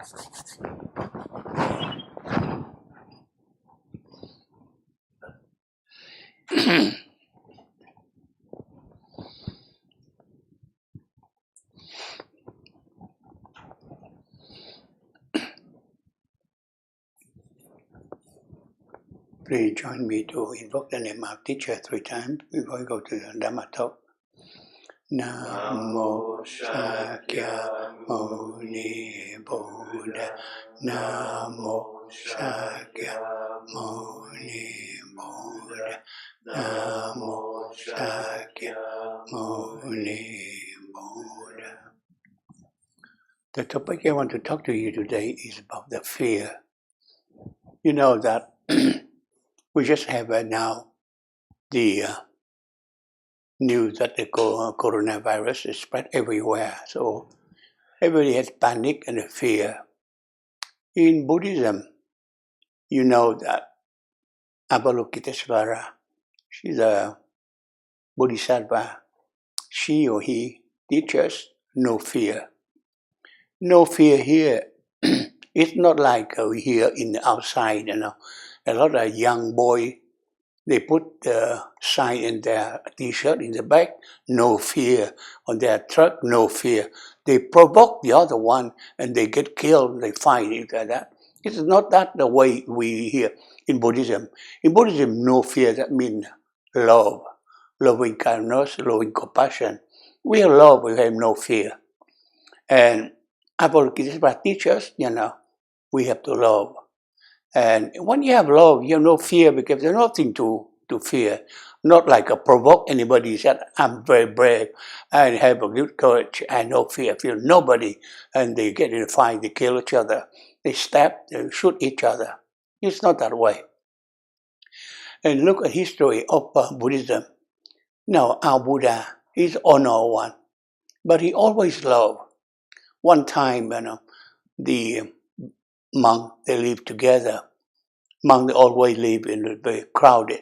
Please join me to invoke the name of teacher 3 times before we go to the Dhamma talk. Namo Shakyamuni Buddha. Namo Shakyamuni Buddha. Namo Shakyamuni Buddha. The topic I want to talk to you today is about the fear. You know that we just have now the news that the coronavirus is spread everywhere. So everybody has panic and fear. In Buddhism, you know that Avalokitesvara, she's a Bodhisattva. She or he teaches no fear. No fear here. It's not like we hear in the outside, you know. A lot of young boys, they put the sign in their t-shirt in the back, no fear. On their truck, no fear. They provoke the other one and they get killed, they fight it like that. It's not that the way we hear in Buddhism. In Buddhism, no fear, that means love. Loving kindness, loving compassion. We have love, we have no fear. And Avalokitesvara teaches, you know, we have to love. And when you have love, you have no fear because there's nothing to fear. Not like a provoke anybody said, I'm very brave, I have a good courage, I no fear, feel nobody. And they get in a fight, they kill each other, they stab, they shoot each other. It's not that way. And look at history of Buddhism. Now, our Buddha, he's honor one, but he always loved. One time, you know, the monk, they live together. Monk, they always live in a very crowded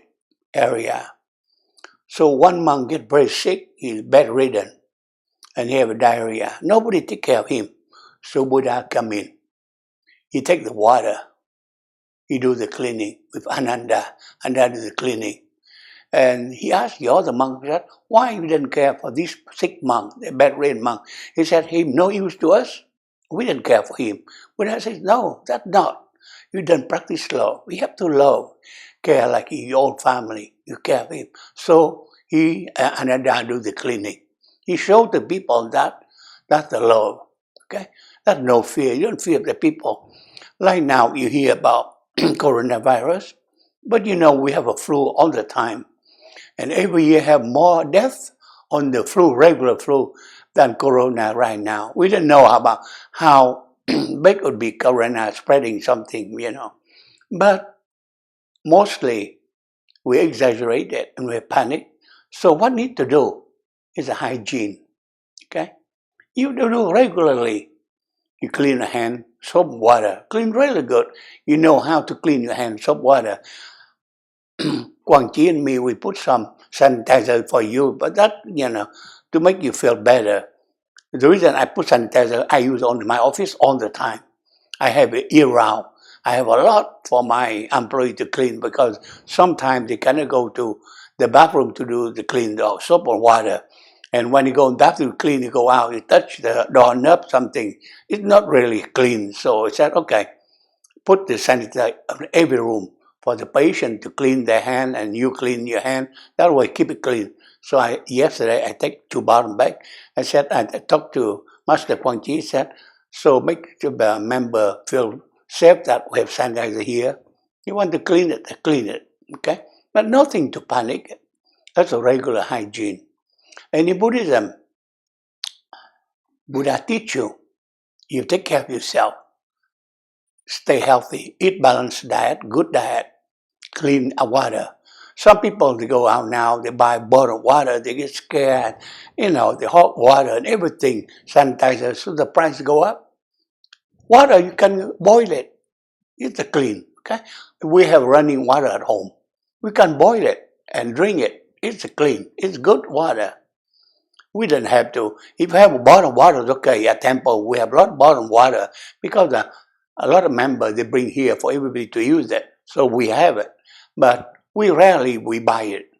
area. So one monk get very sick, he's bedridden, and he have a diarrhea. Nobody take care of him. So Buddha come in. He take the water. He do the cleaning with Ananda. Ananda do the cleaning. And he asked the other monk, said, why you didn't care for this sick monk, the bedridden monk? He said, he no use to us. We didn't care for him. Buddha says, no, that's not. You don't practice love. We have to love, care like your own family. You care for him. So he, Ananda, do the cleaning. He showed the people that that's the love. Okay, that's no fear. You don't fear the people. Like now, you hear about coronavirus, but you know we have a flu all the time, and every year have more deaths on the flu, regular flu, than corona right now. We don't know about how big would be corona spreading something, you know. But mostly we exaggerate it and we panic. So what need to do is a hygiene. Okay? You do regularly. You clean your hand, soap, water. Clean really good. You know how to clean your hand, soap, water. Quang and me, we put some sanitizer for you, but that, you know, to make you feel better. The reason I put sanitizer, I use on my office all the time. I have it year round. I have a lot for my employee to clean because sometimes they cannot go to the bathroom to do the clean, the soap or water. And when you go in the bathroom to clean, you go out, you touch the doorknob, something. It's not really clean. So I said, okay, put the sanitizer in every room for the patient to clean their hand and you clean your hand. That way, keep it clean. So yesterday, I take 2 bottles back. I said, I talked to Master Quang Chi, said, so make the member feel safe that we have sanitizer here. You want to clean it, okay? But nothing to panic. That's a regular hygiene. And in Buddhism, Buddha teach you, you take care of yourself. Stay healthy, eat balanced diet, good diet, clean water. Some people, they go out now, they buy bottled water, they get scared, you know, the hot water and everything, sanitizer, so the price go up. Water, you can boil it. It's clean, okay? We have running water at home. We can boil it and drink it. It's clean. It's good water. We don't have to. If we have a bottled water, it's okay. At temple, we have a lot of bottled water because a lot of members they bring here for everybody to use it. So we have it, but we rarely buy it,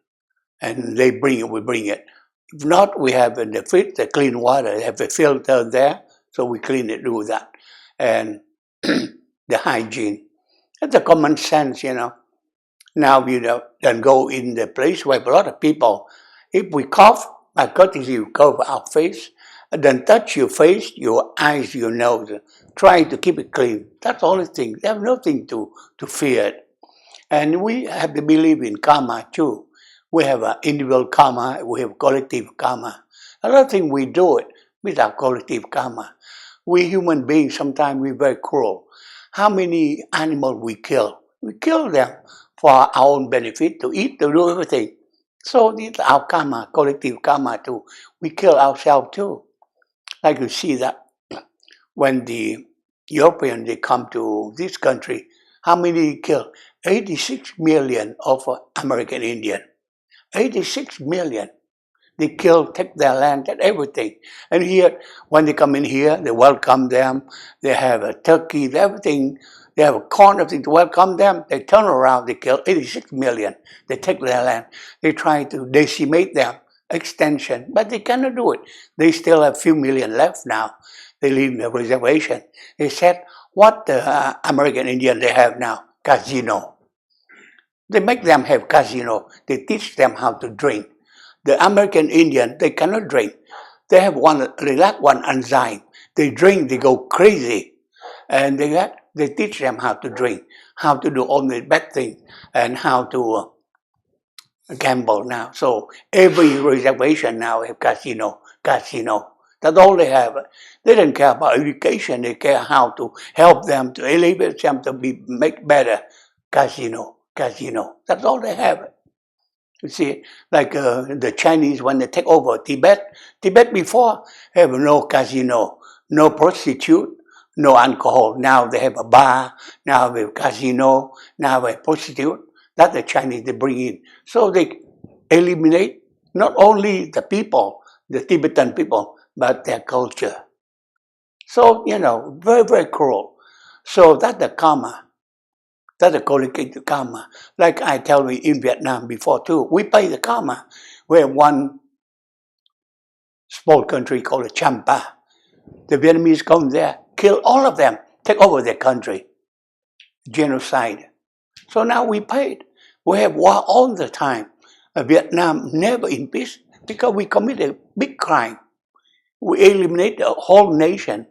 and they bring it. We bring it. If not, we have in the fridge the clean water. They have a filter there, so we clean it. Do that, and the hygiene. That's a common sense, you know. Now we don't go in the place where a lot of people. If we cough, by courtesy, we cover our face, and then touch your face, your eyes, your nose. Try to keep it clean. That's the only thing. They have nothing to fear. And we have to believe in karma too. We have an individual karma, we have collective karma. A lot of things we do it without collective karma. We human beings, sometimes we're very cruel. How many animals we kill? We kill them for our own benefit, to eat, to do everything. So it's our karma, collective karma too. We kill ourselves too. Like you see that when the Europeans, they come to this country, how many killed? 86 million of American Indian. 86 million. They kill, take their land, take everything. And here, when they come in here, they welcome them. They have a turkey, everything. They have a corn, everything to welcome them. They turn around, they kill 86 million. They take their land. They try to decimate them, extension, but they cannot do it. They still have a few million left now. They live in a reservation. They said, what the American Indian they have now? Casino. They make them have casino. They teach them how to drink. The American Indian, they cannot drink. They have they lack one enzyme. They drink, they go crazy. And they teach them how to drink, how to do all the bad things, and how to gamble now. So every reservation now have casino. That's all they have. They don't care about education. They care how to help them, to elevate them, to make better. Casino. That's all they have. You see, like the Chinese, when they take over Tibet before have no casino, no prostitute, no alcohol. Now they have a bar, now they have casino, now they have prostitute. That's the Chinese they bring in. So they eliminate not only the people, the Tibetan people, but their culture. So, very, very cruel. So that's the karma. That's the collective karma. Like I tell you in Vietnam before too, we pay the karma. We have one small country called Champa. The Vietnamese come there, kill all of them, take over their country. Genocide. So now we paid. We have war all the time. Vietnam never in peace because we commit a big crime. We eliminate the whole nation.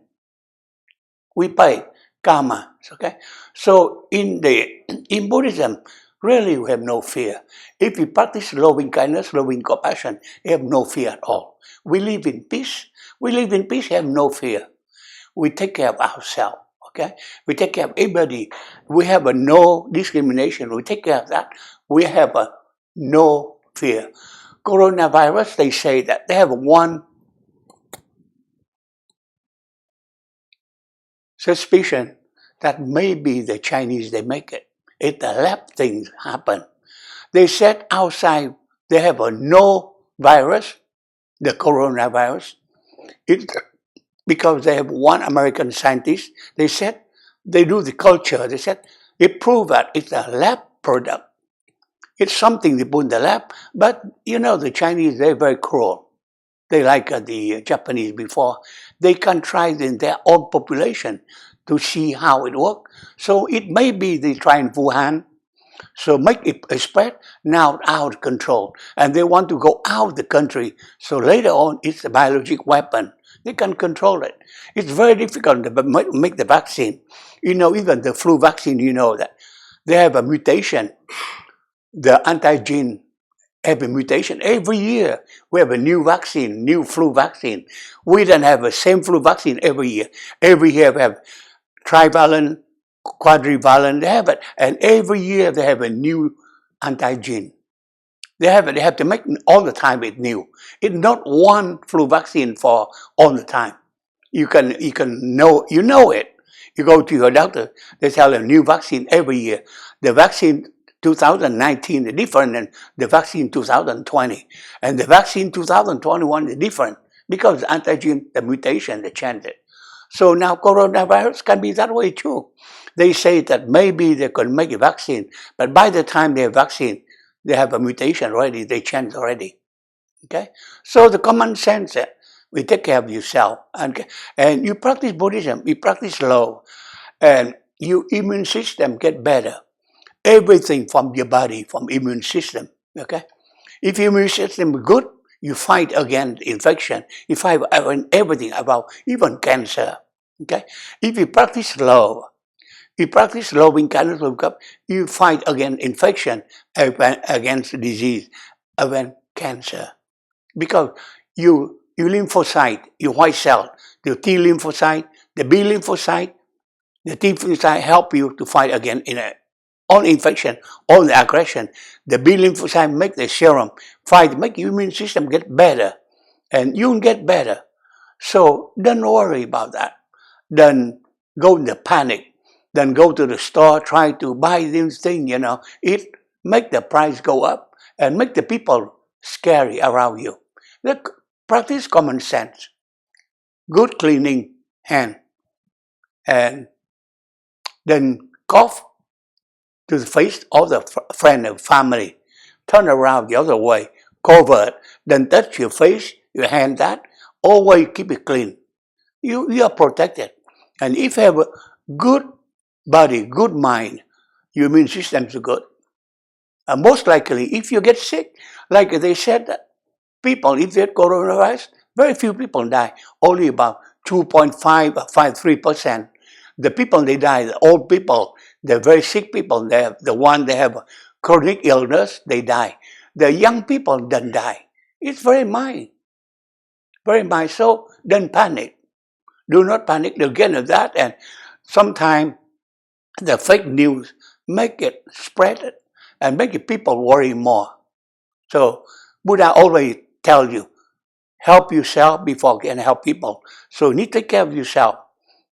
We pay karma. Okay? So in Buddhism, really we have no fear. If we practice loving kindness, loving compassion, we have no fear at all. We live in peace. We have no fear. We take care of ourselves. Okay? We take care of everybody. We have a no discrimination. We take care of that. We have a no fear. Coronavirus, they say that they have one suspicion that maybe the Chinese, they make it. If the lab things happen. They said outside they have a no virus, the coronavirus. Because they have one American scientist, they said, they do the culture, they said, it proved that it's a lab product. It's something they put in the lab, but the Chinese, they're very cruel. They like the Japanese before. They can try in their own population to see how it works. So it may be they try in Wuhan, so make it spread, now out of control. And they want to go out of the country, so later on it's a biological weapon. They can control it. It's very difficult to make the vaccine. Even the flu vaccine, that they have a mutation. The antigen have a mutation. Every year we have a new vaccine, new flu vaccine. We don't have the same flu vaccine every year. Every year we have trivalent, quadrivalent, they have it. And every year they have a new antigen. They have to make all the time it new. It's not one flu vaccine for all the time. You know it. You go to your doctor, they tell a new vaccine every year. The vaccine 2019 is different than the vaccine 2020. And the vaccine 2021 is different because antigen, the mutation, they changed it. So now coronavirus can be that way too. They say that maybe they could make a vaccine, but by the time they have vaccine, they have a mutation already, they changed already. Okay? So the common sense that we take care of yourself and you practice Buddhism, you practice love, and your immune system get better. Everything from your body, from immune system. Okay? If your immune system is good, you fight against infection. You fight everything about even cancer. Okay? If you practice love, you practice loving kindness, you fight against infection, against disease, against cancer. Because your lymphocyte, your white cell, the T lymphocyte, the B lymphocyte, the T lymphocyte help you to fight against all infection, all the aggression. The B lymphocyte make the serum fight, make your immune system get better, and you'll get better. So don't worry about that. Don't go into panic. Don't go to the store, try to buy this thing, it make the price go up and make the people scary around you. Practice common sense, good cleaning hand, and then cough to the face of the friend and family. Turn around the other way, cover it, then touch your face, your hand, that. Always keep it clean. You are protected. And if you have a good body, good mind, your immune system is good. And most likely, if you get sick, like they said, that people, if they get coronavirus, very few people die. Only about 2.53%. The people they die, the old people, the very sick people, they have chronic illness, they die. The young people don't die. It's very mild. Very mild. So don't panic. Do not panic again of that. And sometimes the fake news make it spread it and make people worry more. So Buddha always tells you, help yourself before you can help people. So you need to take care of yourself.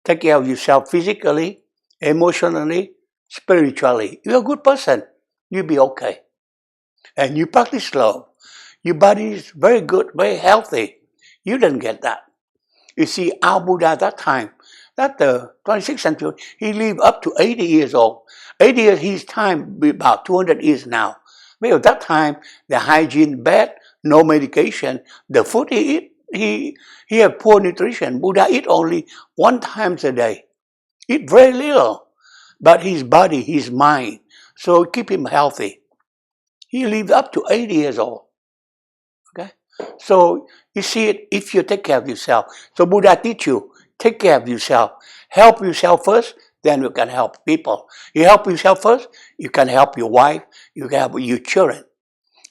Take care of yourself physically, emotionally, spiritually. You're a good person. You'll be okay. And you practice love. Your body is very good, very healthy. You didn't get that. You see, our Buddha at that time, that the 26th century, he lived up to 80 years old. 80 years, his time be about 200 years now. Because at that time, the hygiene bad, no medication, the food he eat, he have poor nutrition. Buddha eat only 1 time a day. Eat very little. But his body, his mind, so keep him healthy. He lived up to 80 years old. Okay? So you see it if you take care of yourself. So Buddha teach you, take care of yourself. Help yourself first, then you can help people. You help yourself first, you can help your wife, you can help your children.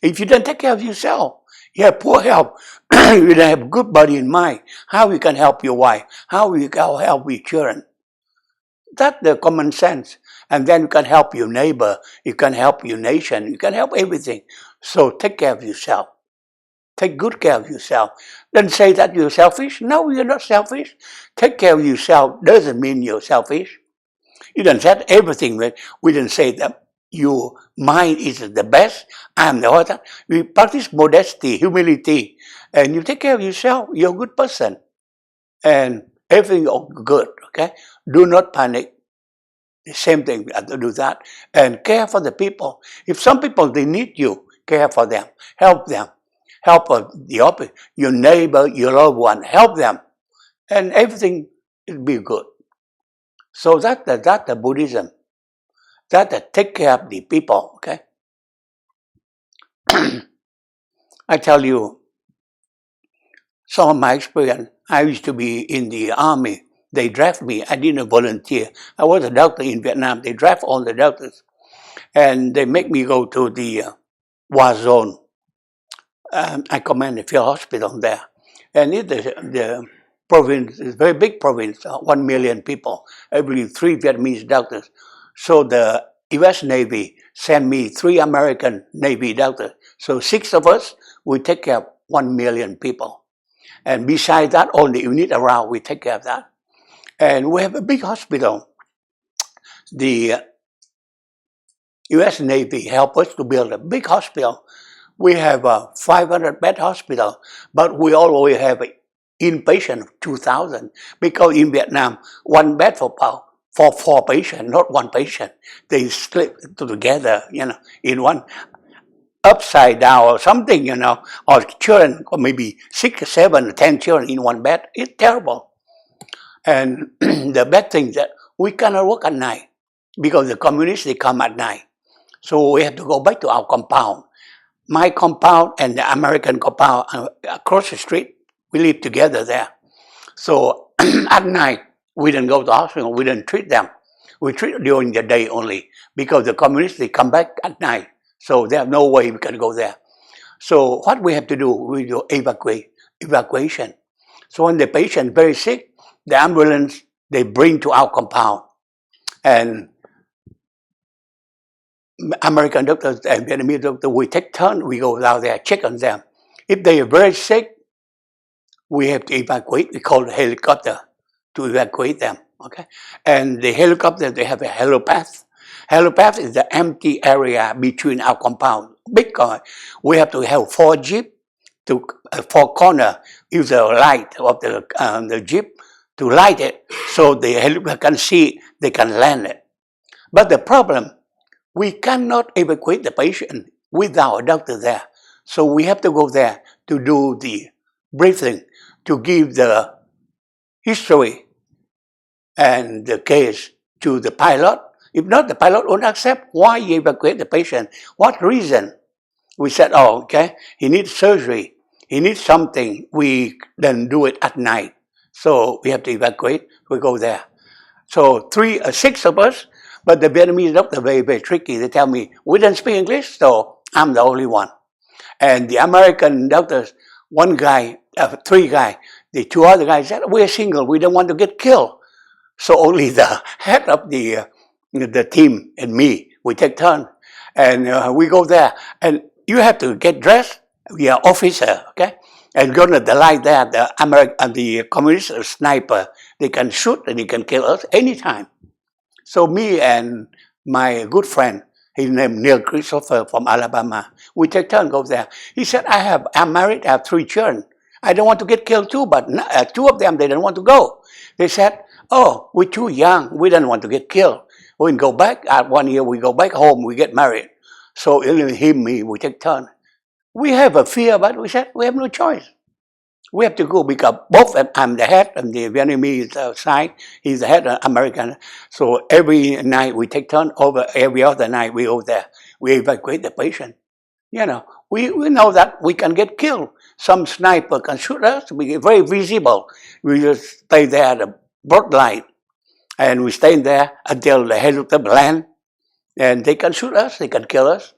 If you don't take care of yourself, you have poor health, you don't have good body and mind, how you can help your wife? How you can help your children? That's the common sense. And then you can help your neighbor, you can help your nation, you can help everything. So take care of yourself. Take good care of yourself. Don't say that you're selfish. No, you're not selfish. Take care of yourself doesn't mean you're selfish. You don't say everything. We didn't say that your mind is the best. I'm the other. We practice modesty, humility, and you take care of yourself. You're a good person, and everything is good. Okay, do not panic. The same thing. We have to do that and care for the people. If some people they need you, care for them, help them. Help your neighbor, your loved one, help them, and everything will be good. So that's the Buddhism. That take care of the people. Okay, I tell you some of my experience. I used to be in the army. They draft me. I didn't volunteer. I was a doctor in Vietnam. They draft all the doctors, and they make me go to the war zone. I command a field hospital there. And the province is a very big province, 1 million people, I believe 3 Vietnamese doctors. So the US Navy sent me 3 American Navy doctors. So 6 of us, we take care of 1 million people. And besides that, all the unit around, we take care of that. And we have a big hospital. The U.S. Navy helped us to build a big hospital. We have a 500-bed hospital, but we always have an inpatient of 2,000 because in Vietnam, one bed for 4 patients, not one patient. They sleep together, in one upside down or something, or children, or maybe 6, 7, 10 children in one bed. It's terrible. And the bad thing is that we cannot work at night because the communists, they come at night. So we have to go back to our compound. My compound and the American compound across the street, we live together there. So at night, we didn't go to the hospital, we didn't treat them. We treat during the day only because the communists, they come back at night. So there's no way we can go there. So what we have to do, we do evacuation. So when the patient is very sick, the ambulance, they bring to our compound. And American doctors and Vietnamese doctors, we take turn, we go down there, check on them. If they are very sick, we have to evacuate. We call the helicopter to evacuate them. Okay, and the helicopter, they have a helipad. Helipad is the empty area between our compound. Big car. We have to have 4 jeep to 4 corner. Use the light of the jeep to light it, so the helicopter can see it, they can land it. But the problem, we cannot evacuate the patient without a doctor there. So we have to go there to do the briefing, to give the history and the case to the pilot. If not, the pilot won't accept why you evacuate the patient. What reason? We said, oh, okay, he needs surgery. He needs something. We then do it at night. So we have to evacuate. We go there. So 6 of us, but the Vietnamese doctor very, very tricky. They tell me, we don't speak English, so I'm the only one. And the American doctors, 1 guy, 3 guys, the 2 other guys said, we're single, we don't want to get killed. So only the head of the team and me, we take turn. And we go there. And you have to get dressed. We are officer, okay? And go to the light there, the communist sniper, they can shoot and they can kill us anytime. So me and my good friend, his name Neil Christopher from Alabama, we take turn go there. He said, I'm married, I have 3 children. I don't want to get killed too, but 2 of them, they don't want to go. They said, oh, we're too young, we don't want to get killed. We can go back, at 1 year we go back home, we get married. So him, me, we take turn. We have a fear, but we said, we have no choice. We have to go because both I'm the head on the Vietnamese side, he's the head of American. So every night we take turn over, every other night we go there. We evacuate the patient. We know that we can get killed. Some sniper can shoot us, we get very visible. We just stay there at the broad light. And we stay there until the helicopter land. And they can shoot us, they can kill us.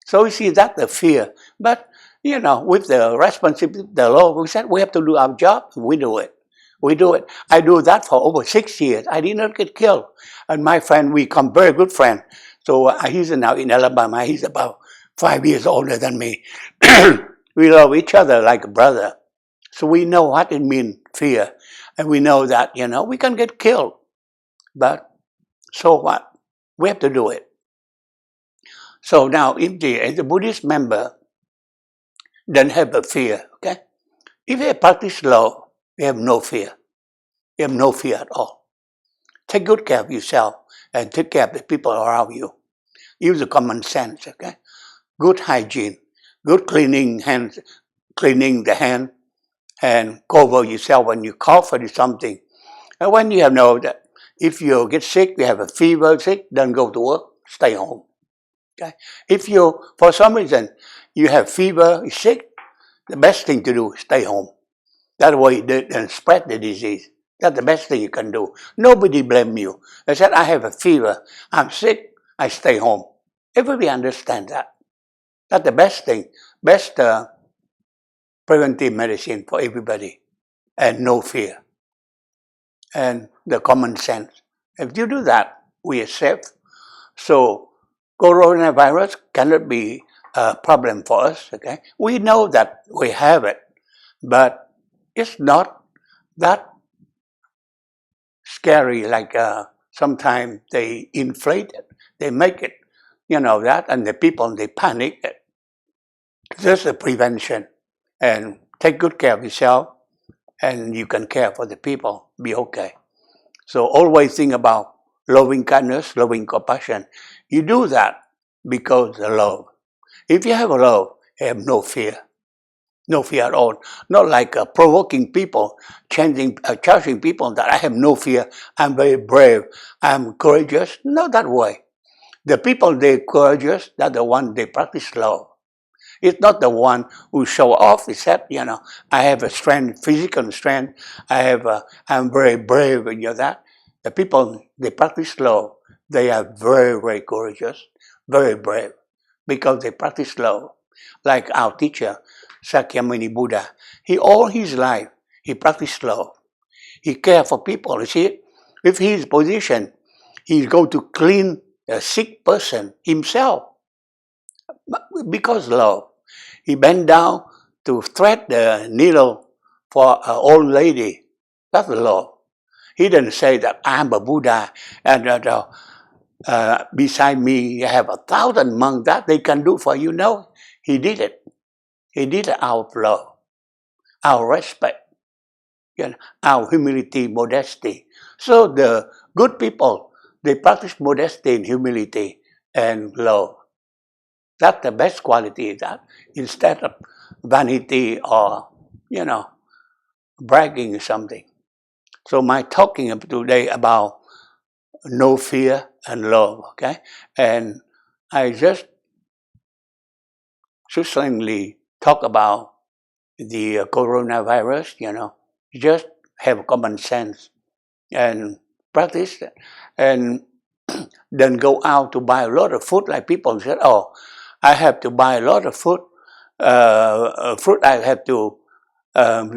So we see that the fear. But, with the responsibility, the law, we said we have to do our job, we do it. We do it. I do that for over 6 years. I did not get killed. And my friend, we become very good friends. So he's now in Alabama. He's about 5 years older than me. We love each other like a brother. So we know what it means, fear. And we know that, we can get killed. But so what? We have to do it. So now, if the Buddhist member doesn't have a fear, okay? If they practice law, you have no fear. You have no fear at all. Take good care of yourself and take care of the people around you. Use the common sense, okay? Good hygiene, good cleaning the hand, and cover yourself when you cough or do something. And when you know that if you get sick, you have a fever, don't go to work, stay home. Okay? If for some reason, you have fever, you're sick, the best thing to do is stay home. That way you don't spread the disease. That's the best thing you can do. Nobody blame you. They said, I have a fever, I'm sick, I stay home. Everybody understands that. That's the best thing, best preventive medicine for everybody. And no fear. And the common sense. If you do that, we are safe. So coronavirus cannot be a problem for us, okay? We know that we have it, but it's not that scary like sometimes they inflate it. They make it that, and the people, they panic. Just a prevention, and take good care of yourself, and you can care for the people, be okay. So always think about loving kindness, loving compassion. You do that because of love. If you have a love, you have no fear. No fear at all. Not like provoking people, charging people that I have no fear, I'm very brave, I'm courageous. Not that way. The people, they're courageous, they're the one, they practice love. It's not the one who show off, except, I have a strength, physical strength, I'm very brave, and that. The people, they practice love. They are very, very courageous, very brave, because they practice love. Like our teacher, Sakyamuni Buddha, all his life, he practiced love. He cared for people. You see, if his position, he's going to clean a sick person himself, because love. He bent down to thread the needle for an old lady. That's love. He didn't say that I'm a Buddha and beside me I have 1,000 monks that they can do for you. No, he did it. He did it out of love, our respect, our humility, modesty. So the good people, they practice modesty and humility and love. That's the best quality, that instead of vanity or, bragging or something. So my talking today about no fear and love, okay? And I just succinctly talk about the coronavirus, just have common sense and practice it. And then go out to buy a lot of food, like people said, oh, I have to buy a lot of food. Fruit I have to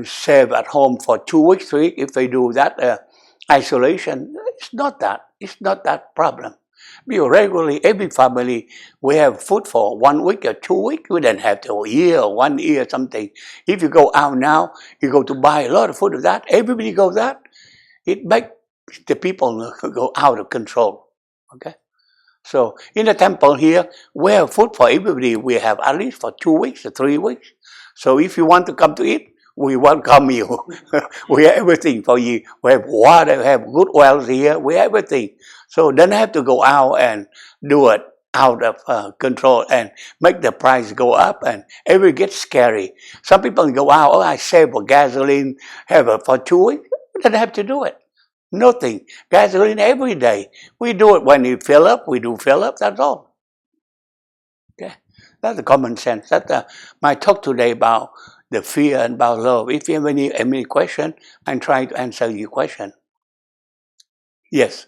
save at home for 2 weeks, 3 weeks. If they do that isolation, it's not that. It's not that problem. We regularly, every family, we have food for 1 week or 2 weeks. We don't have to a year or 1 year something. If you go out now, you go to buy a lot of food of that. Everybody goes that. It makes the people go out of control. Okay. So in the temple here, we have food for everybody. We have at least for 2 weeks or 3 weeks. So if you want to come to eat, we welcome you. We have everything for you. We have water, we have good wells here, we have everything. So don't have to go out and do it out of control and make the price go up, and everything gets scary. Some people go out, oh, I save for gasoline, have it for 2 weeks. We don't have to do it. Nothing. Gasoline every day. We do it when you fill up, we do fill up, that's all. Okay? That's the common sense. That's my talk today about the fear and about love. If you have any question, I'm trying to answer your question. Yes?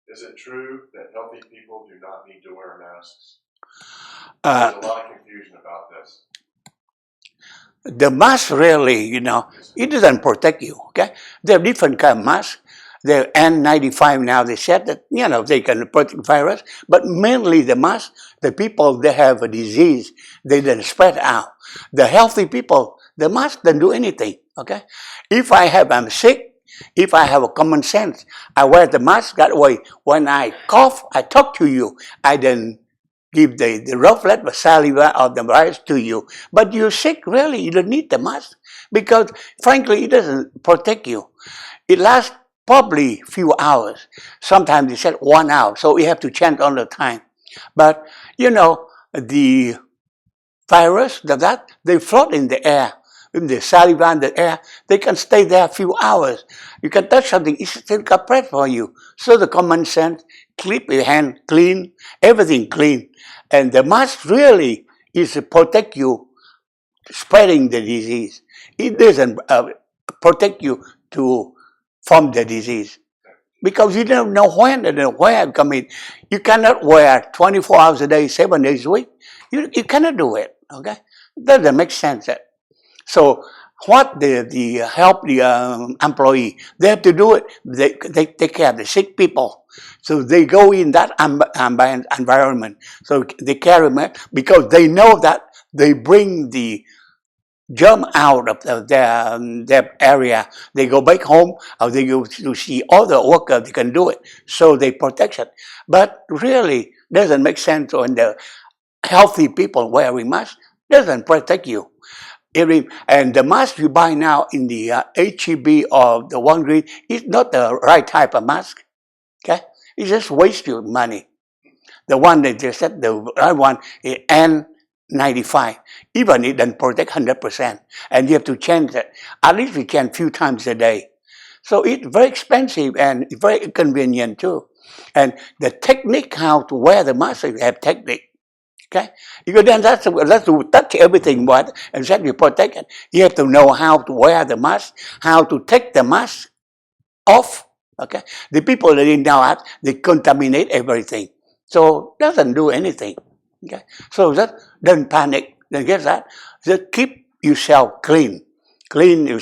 Is it true that healthy people do not need to wear masks? There's a lot of confusion about this. The mask really, it doesn't protect you, okay? There are different kind of masks. The N95 now, they said that, they can protect virus, but mainly the mask, the people, they have a disease, they then spread out. The healthy people, the mask doesn't do anything, okay? If I'm sick, if I have a common sense, I wear the mask that way. When I cough, I talk to you, I then give the droplet, the saliva of the virus to you. But you're sick, really, you don't need the mask, because frankly, it doesn't protect you. It lasts probably a few hours. Sometimes they said 1 hour, so you have to change all the time. But, the virus, they float in the air. In the saliva in the air, they can stay there a few hours. You can touch something, it's still compressed for you. So the common sense, keep your hand clean, everything clean. And the mask really is to protect you spreading the disease. It doesn't protect you from the disease. Because you don't know when and where it comes in. You cannot wear 24 hours a day, 7 days a week. You cannot do it, okay? That doesn't make sense. So what the help the employee, they have to do it. They take care of the sick people. So they go in that environment. So they carry them because they know that they bring the germ out of their area. They go back home, or they go to see other workers, they can do it. So they protect it. But really, Doesn't make sense. When the healthy people wearing mask, doesn't protect you. And the mask you buy now in the HEB or the one green is not the right type of mask. Okay, it just wastes your money. The one that they said the right one is N95. Even it doesn't protect 100%, and you have to change it. At least we change a few times a day. So it's very expensive and very inconvenient too. And the technique how to wear the mask, you have technique. Okay, because then that's to touch everything, but and that you protect it. You have to know how to wear the mask, how to take the mask off. Okay, the people that didn't know that they contaminate everything, so doesn't do anything. Okay, so that don't panic. Then get that. Just keep yourself clean. Clean your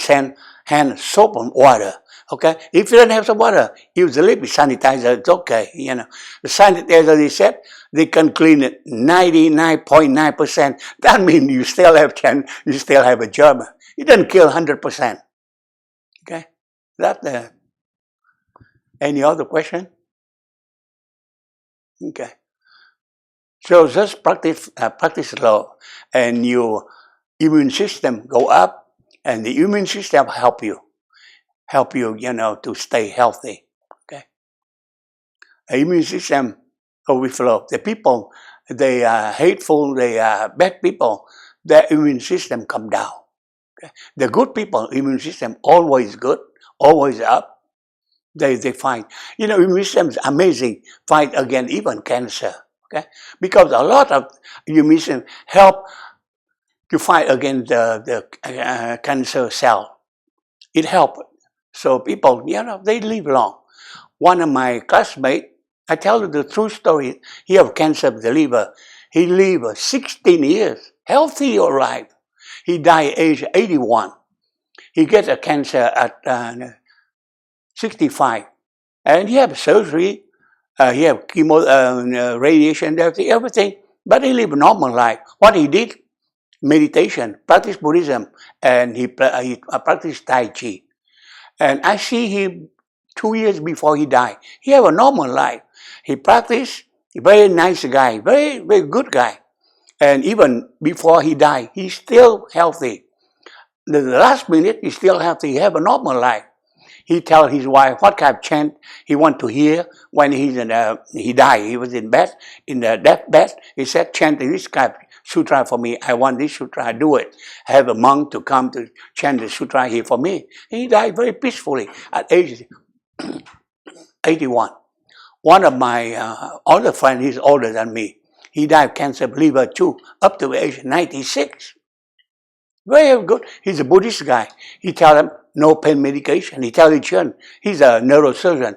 hand soap and water. Okay, if you don't have some water, use a little bit sanitizer. It's okay. You know, the sanitizer they said they can clean it 99.9%. That means you still have you still have a germ. It doesn't kill 100%. Okay, that. Any other question? Okay. So just practice law, and your immune system go up, and the immune system help you, to stay healthy. Okay. The immune system go with flow. The people, they are hateful, they are bad people, their immune system come down. Okay. The good people, immune system always good, always up. They fight. Immune system is amazing. Fight against even cancer. Okay, because a lot of immune system help to fight against the cancer cell. It helps. So people, they live long. One of my classmates, I tell you the true story. He have cancer of the liver. He lived 16 years, healthy or alive. He died at age 81. He get a cancer at 65, and he have surgery. He have chemo, radiation, everything. But he lived a normal life. What he did, meditation, practiced Buddhism, and he practiced Tai Chi. And I see him 2 years before he died. He have a normal life. He practiced, very nice guy, very, very good guy. And even before he died, he's still healthy. The last minute, he's still healthy. He have a normal life. He tell his wife what kind of chant he want to hear when he died. He was in bed, in the deathbed. He said, chant this kind of sutra for me. I want this sutra. Do it. Have a monk to come to chant the sutra here for me. He died very peacefully at age 81. One of my other friends, he's older than me. He died of cancer of liver too, up to age 96. Very good. He's a Buddhist guy. He tell them no pain medication. He tell his children, he's a neurosurgeon.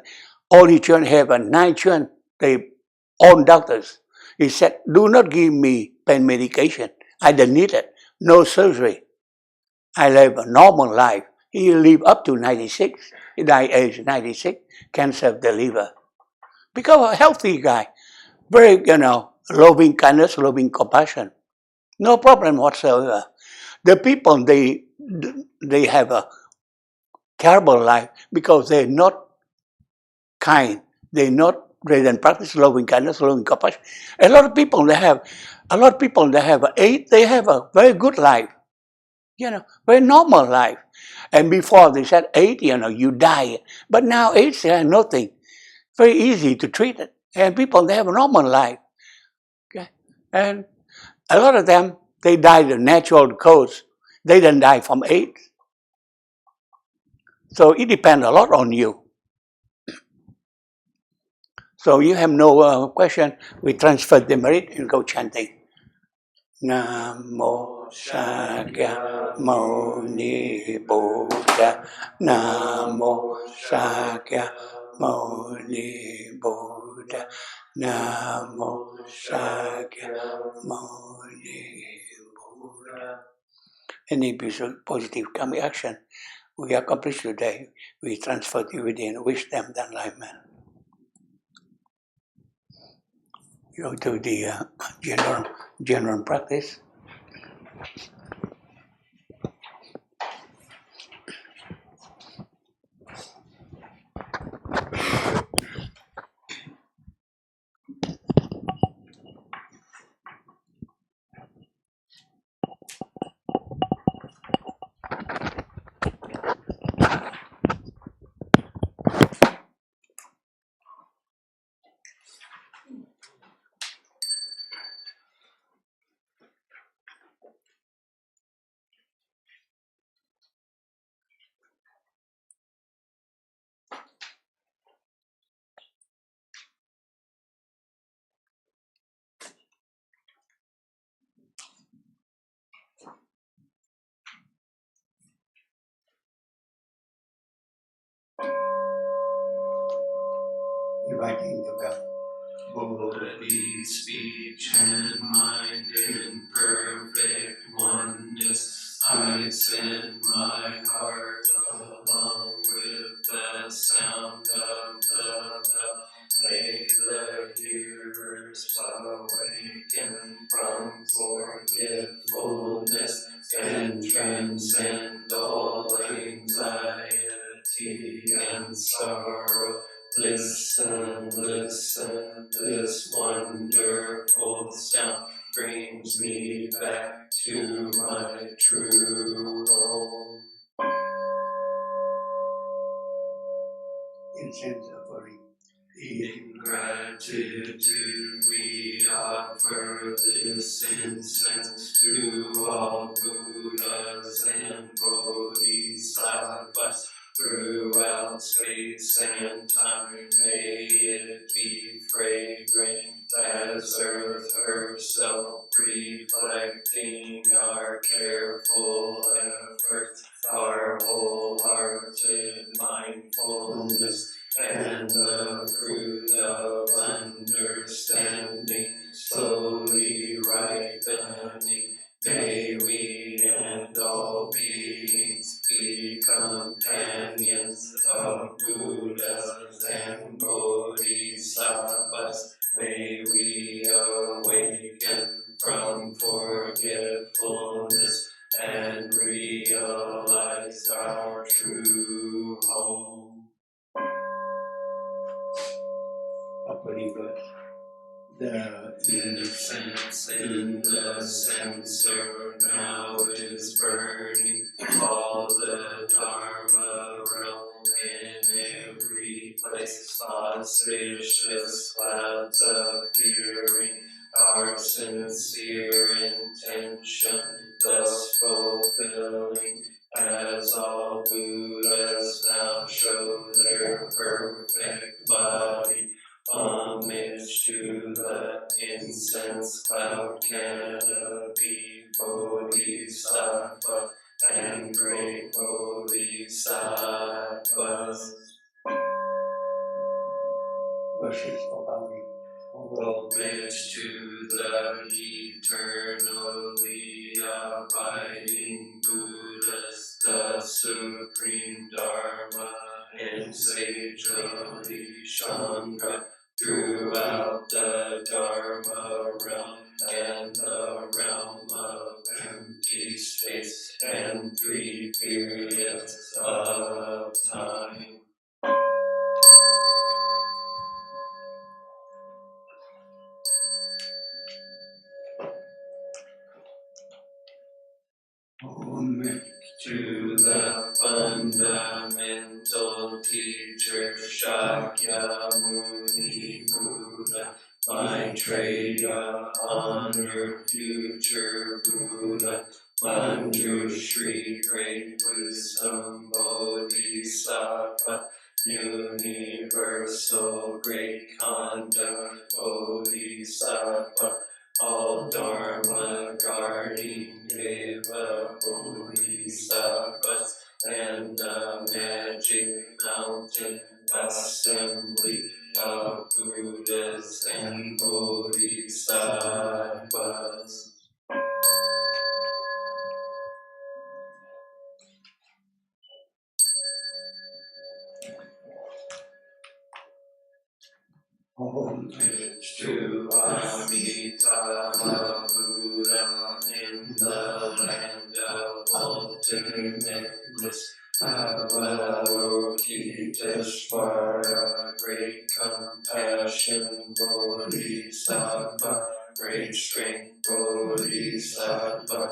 All his children have 9 children. They own doctors. He said, do not give me pain medication. I don't need it. No surgery. I live a normal life. He lived up to 96. He died at age 96, cancer of the liver. Become a healthy guy. Very, loving kindness, loving compassion. No problem whatsoever. The people, they have a terrible life because they're not kind. They don't practice loving kindness, loving compassion. A lot of people they have AIDS. They have a very good life, very normal life. And before they said AIDS, you die. But now AIDS, nothing. Very easy to treat it. And people, they have a normal life. Okay? And a lot of them, they die the natural cause. They didn't die from AIDS. So it depends a lot on you. So you have no question. We transfer the merit and go chanting. Namo Sakya Muni Buddha. Namo Sakya Muni Buddha. Namo Sakya Muni Buddha. Any positive coming action we accomplish today, we transfer it within wisdom and enlightenment. Go to the general practice. body, speech, and mind in perfect oneness. I send my heart along with the sound of the bell. May the hearers awaken from forgetfulness and transcend all anxiety and sorrow. Listen, listen, this wonderful sound brings me back to my true home. Incense offering. In gratitude we offer this incense to all Buddhas and Bodhisattvas throughout space and time. May it be fragrant as earth herself, reflecting our careful efforts, our wholehearted mindfulness, and the fruit of understanding slowly ripening. May we and all beings be companions of Buddhas and Bodhisattvas. May we awaken from forgetfulness and realize our true home. Offering the incense in the censer now is burning. All the Dharma realm in every place, auspicious clouds appearing. Our sincere intention thus fulfilling, as all Buddhas now show their perfect body. Homage to the incense cloud canopy, Bodhisattva and great Bodhisattvas. worship of bowing. Homage to the eternally abiding Buddhas, the supreme Dharma and sagely Shangha throughout the Dharma realm and the realm of empty space and 3 periods of time. Homage to the fundamental teacher Shakyamuni Buddha, Maitreya, honored future Buddha, Manjushri, great wisdom Bodhisattva, universal great conduct Bodhisattva, all Dharma guarding Deva Bodhisattvas, and the magic mountain assembly of Buddhas and Bodhisattvas. Homage to Amitabha Buddha in the land of ultimate bliss. Avalokiteshvara, great compassion Bodhisattva, great strength Bodhisattva,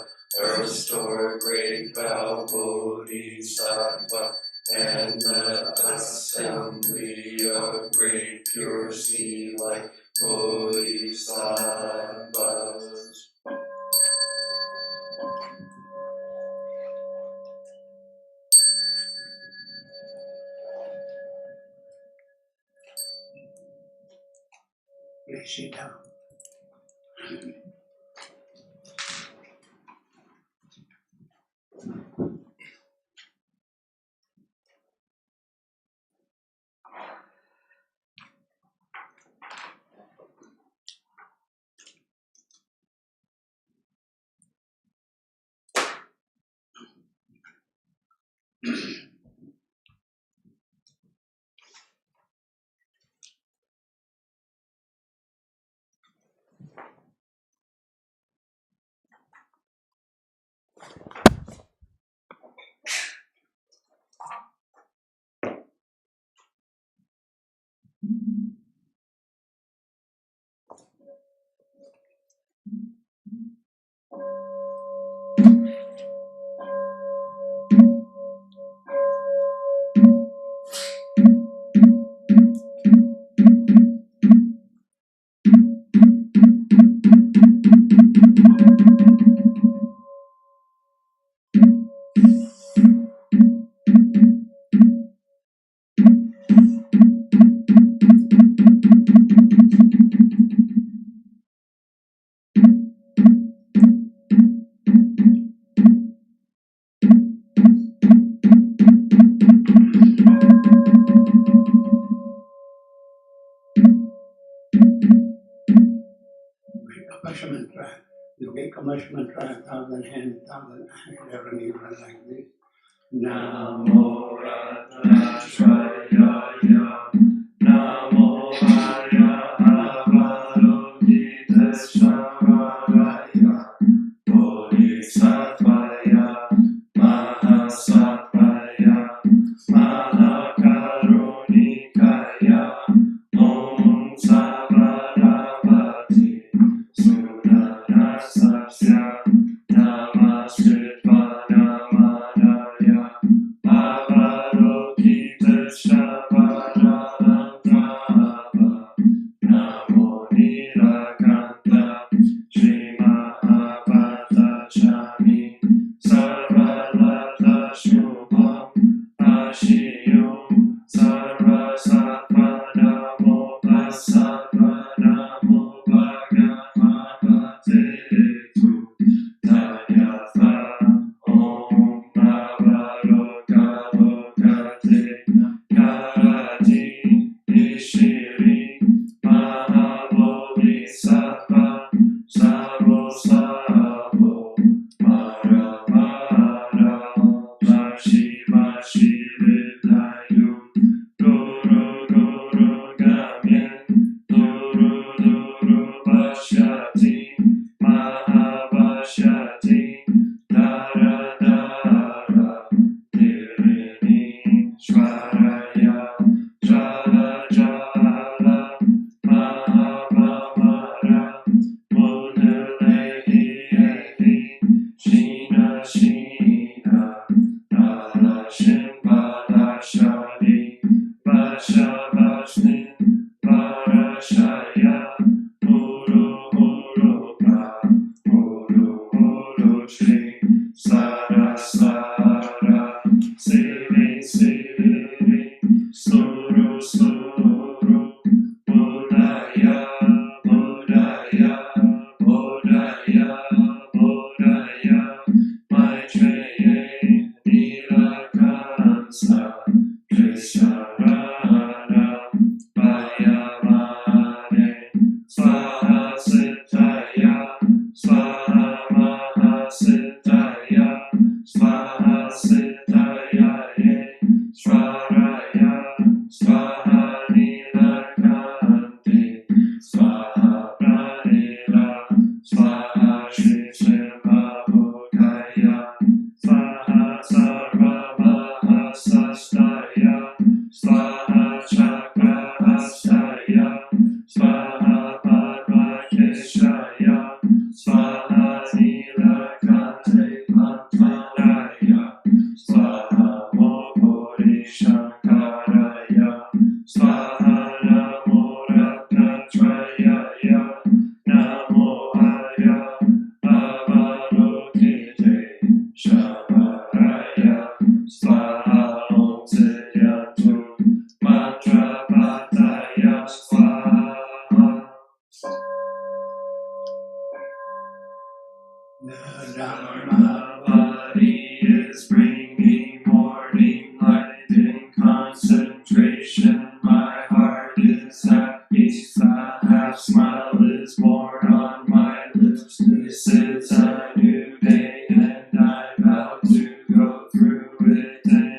restore great vow Bodhisattva, and the assembly of great pure sea light Bodhisattvas. Please sit down. You get commercial mantra, 1,000 hands, 1,000 11 you run like this. Namo Ratnashraya Namo Haya Avalokitesvaraya Bodhisattvaya Mahasattvaya Mahakarunikaya Om Sarvabhavati Sudanasasya Namaskritva Namadaya Avalokitesvaraya Namo Nilakanta Shri Mahavatachami Sarvalata Shubham Ashiyum Sarvasattva Namo Vasattva Namo Bhagavate Tu Tayatha Om Navarokavokate Karati Nishiri Mahabodhisattva Savo Savo Mara Mara Vashi Vashi Vidayu Guru Guru Gamyen Guru Guru Vashyati Mahavashyati Dara Dara Dhirini Shvaraya Jala Jala Mahavamara Mudalehi Ehi Shina Shina Nala Shimbala Shadi Vasha Vasnin Varashaya Muru Muru Pra Muru Muru Shri Sara Sara Siri Siri Suru Suru Bodhaya Bodhaya Bodhaya Bodhaya Maitreya Nilakansa Krisharana Vayamane Svaha Siddhaya Svaha Mahasiddhaya Svaha Siddhaya Svaraya Svaha Nilakanti Svaha Pranila Svaha Shri Srivabhukaya Svaha Sarva Mahasastaya Svaha Chakrahastaya Svaha Parvakeshaya Svaha Nilakante Pantaraya Svaha Mokori Shankaraya Svaha Namo Ratnatrayaya Namo Haya Avalokite Shavaraya Svaha Om Siddhyantu Mantra Pataya Svaha. Dharma body is bringing morning light in concentration. My heart is happy, a half smile is born on my lips. This is a new day and I vow to go through it.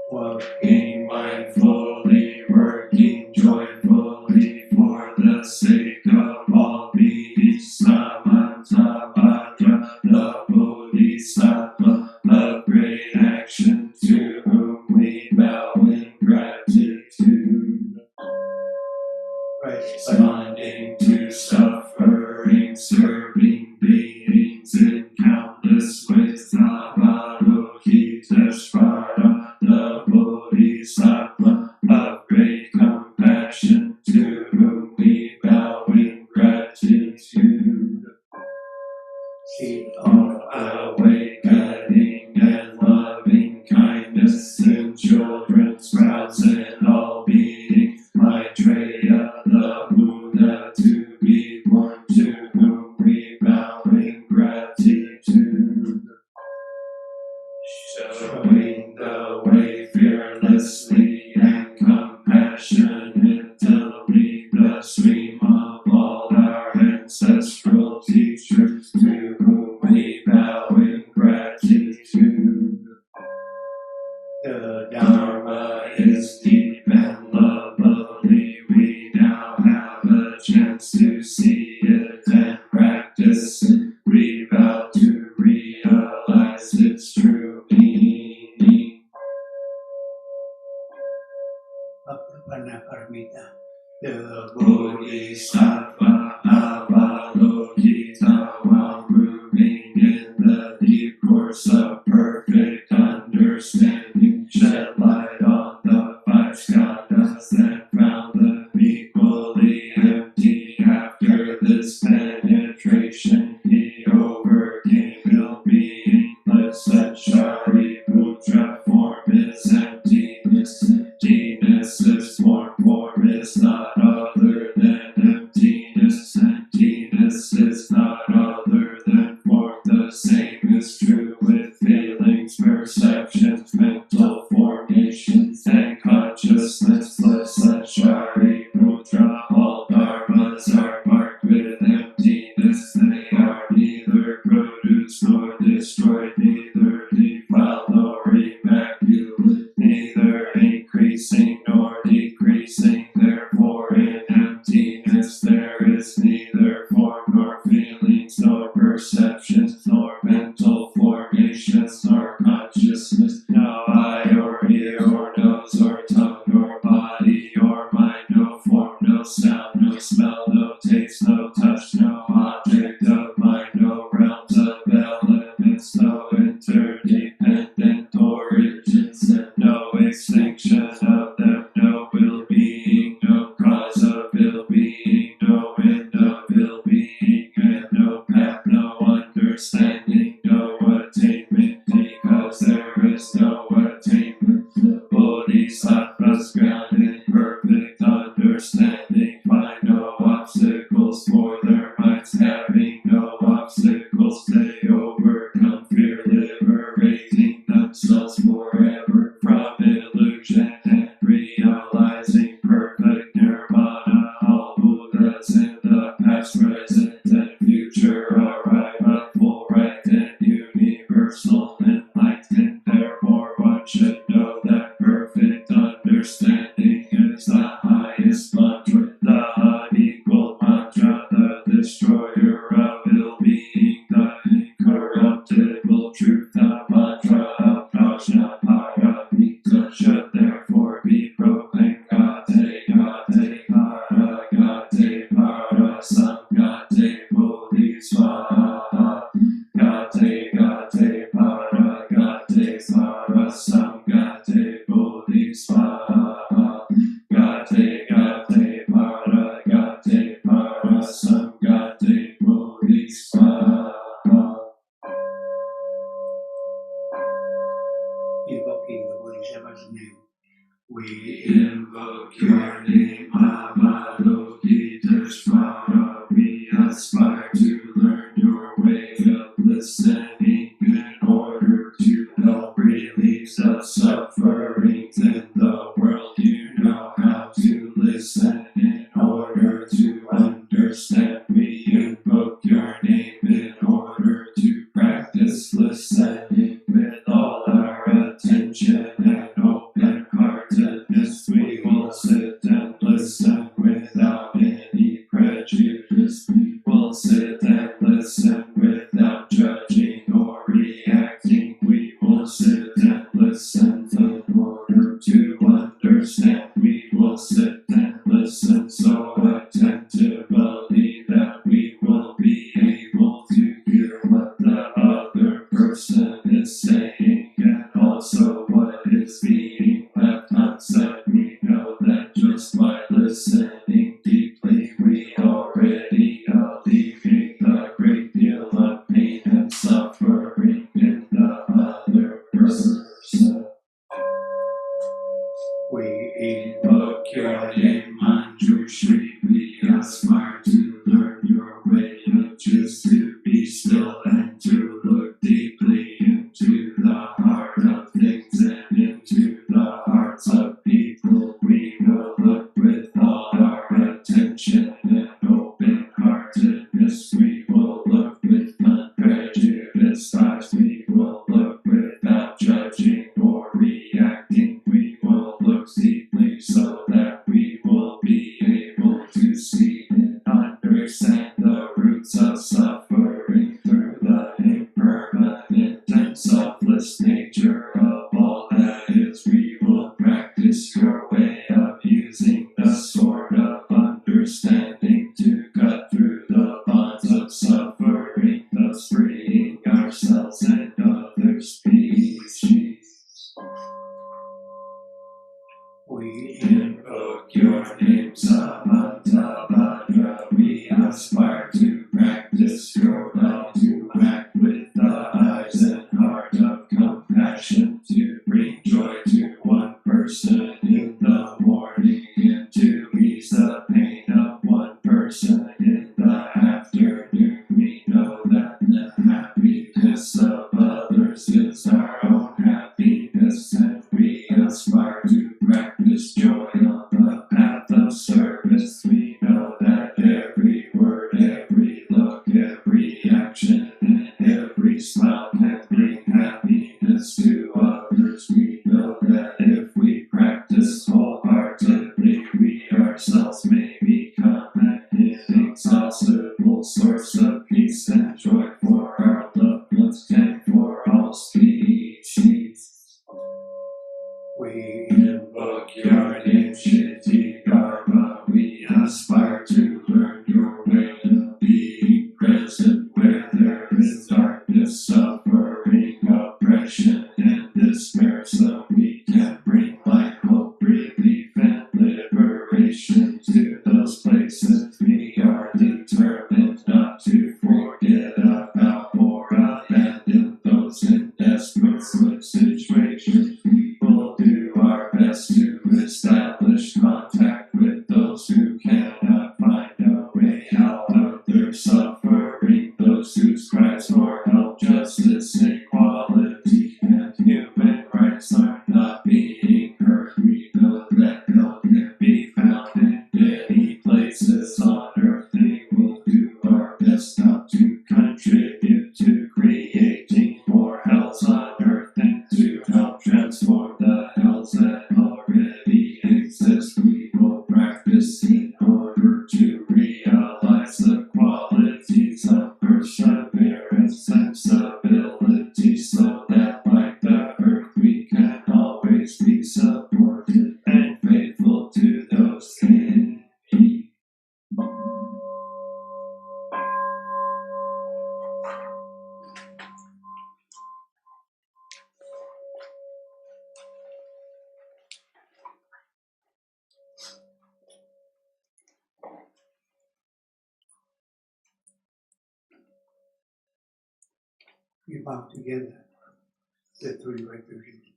Walking mindfully, working joyfully for the sake of all beings. Samanta Bhadra, the Bodhisattva of great action, to whom we bow in gratitude. Responding to suffering, serving beings in countless ways. Avalokiteshvara, the Bodhisattva of great compassion, to whom we bow in gratitude. Seed of awakening and loving kindness in children, sprouts in all beings. Maitreya, the Buddha to be born, to whom we bow in gratitude. Showing the way fearlessly and compassionately, the stream of all our ancestral teachers, to whom we bow in gratitude. The Dharma is deep and lovely. We now have a chance to see it and practice it. We vow to realize its true meaning. The Bodhisattva Avalokita, while moving in the deep course of perfect understanding, shed light on the five skandhas and found them equally empty. After this penetration, he overcame ill-beingness, and Shariputra, form is emptiness. Emptiness is form is not other than emptiness. Emptiness is not other than form. The same is true with feelings, perceptions, mental formations, and consciousness. Shariputra, all dharmas are marked with emptiness. They are neither produced nor destroyed, neither defiled nor immaculate, neither increasing nor decreasing. Therefore, in emptiness there is neither form nor feelings, nor perceptions, nor mental formations, nor consciousness. No eye or ear or nose or tongue or body or mind, no form, no sound, no smell, no taste, no touch, no object of mind, no realms of elements, no interdependent origins, and no extinction of them, no ill-being, no cause of ill-being, no end of ill-being, and no path, no understanding, no attainment, because there is no attainment. The Bodhisattvas, grounded in perfect understanding, find no obstacles for their minds. Having no obstacles, they overcome fear, liberating themselves forever from illusion and realizing perfect nirvana. All Buddhas in the past, present, and future arrive at full right and universal enlightenment. Therefore, one should know that perfect understanding is the highest mantra, the unequaled mantra, the destroyer of ill-being, the incorruptible truth, the mantra of Prajnaparamita should therefore be proclaimed. Gate, gate, para, gate, para, samgate, bodhisvaha. Gate, gate, para, gate, para, samgate, bodhisvaha. Gate, gate, para, gate, para, samgate, bodhisvaha. Invoking the Bodhisattva's name, we invoke your name, Avalokiteshvara. We aspire to learn your way of listening in order to help relieve the sufferings in the world. You know how to listen in order to understand. We invoke your name in order to practice listening with all our attention and open We invoke your name, Manjushri. We aspire to learn your way of just to be still and to look deeply into the heart of things and into the hearts of people. We will look with all our attention and open-heartedness. We will look with unprejudiced eyes. We will look without judging or reacting. We will look deeply so that we will be able to see and understand the roots of suffering through the impermanent and selfless nature of all that is. We will practice your way of using the sword of understanding to cut through the bonds of suffering, thus freeing ourselves and other species. We invoke your name, Samantabhadra. We aspire to practice your love, to act with the eyes and heart of compassion, to bring joy to one person in the morning and to ease the pain of one person in the afternoon. We know that the happiness of others is our own happiness, and we aspire to practice joy on the path of service. We know that every word, every look, every action, and every smile can bring happiness to others. We know that if we practice wholeheartedly, we ourselves may become an inexhaustible source of peace and joy for our loved ones and for all species. We invoke your name, Shiti Dharma. We aspire to learn your way of being present where there is darkness, suffering, oppression, and despair, so we can bring light, hope, relief, and liberation to those places. We are determined not to forget about or abandon those in desperate situations. We will do our best to establish contact with those who cannot find a way out of their suffering, those whose cries for help, justice, equality, and human rights are not being heard. We know that help can be found in many places on earth. We will do our best not to contribute to creating more hells on earth and to help transform the hells that already exist. We will practice in order to realize the qualities of perseverance and stability, so that like the earth we can always be supported and faithful to those in need. We bow together, the three refugees.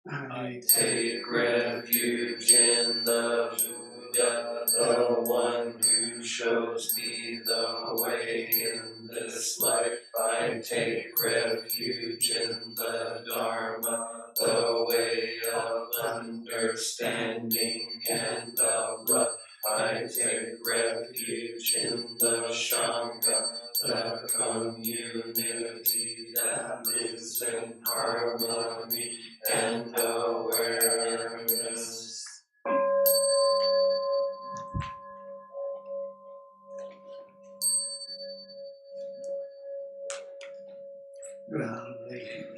I take refuge in the Buddha, the one who shows me the way in this life. I take refuge in the Dharma, the way of understanding and of love. I take refuge in the Sangha, the community that lives in harmony and awareness.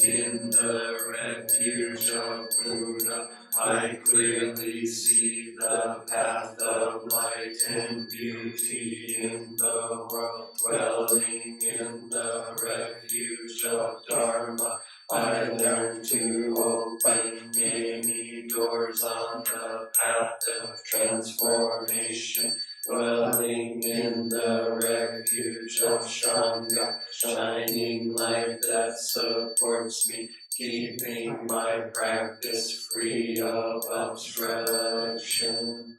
In the refuge of Buddha, I clearly see the path of light and beauty in the world. Dwelling in the refuge of Dharma, I learn to open many doors on the path of transformation. Dwelling in the refuge of Sangha, shining light that supports me, keeping my practice free of obstruction.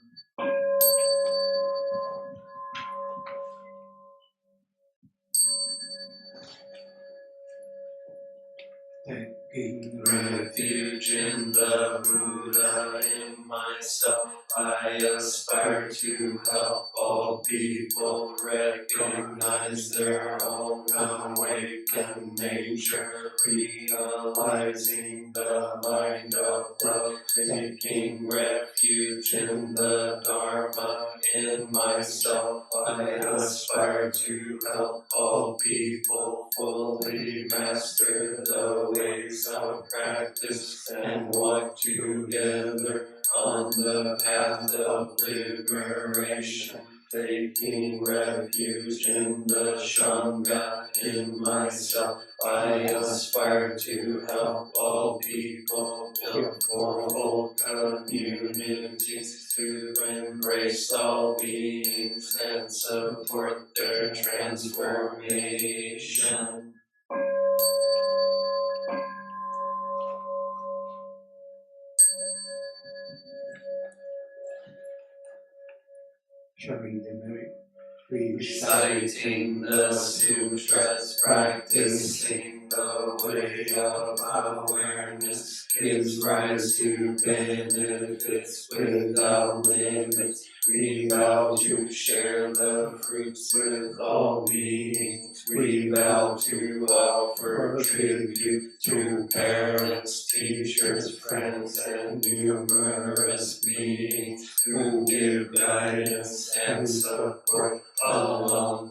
Taking refuge in the Buddha in myself, I aspire to help all people recognize their own awakened nature, realizing the mind of love, taking refuge in the Dharma in myself. I aspire to help all people fully master the ways of practice and walk together on the path of liberation, taking refuge in the Sangha in myself. I aspire to help all people build full communities to embrace all beings and support their transformation. Showing the merit. Reciting the sutras, practicing the way of awareness, gives rise to benefits without limits. We vow to share the fruits with all beings. We vow to offer tribute to parents, teachers, friends, and numerous beings who give guidance and support along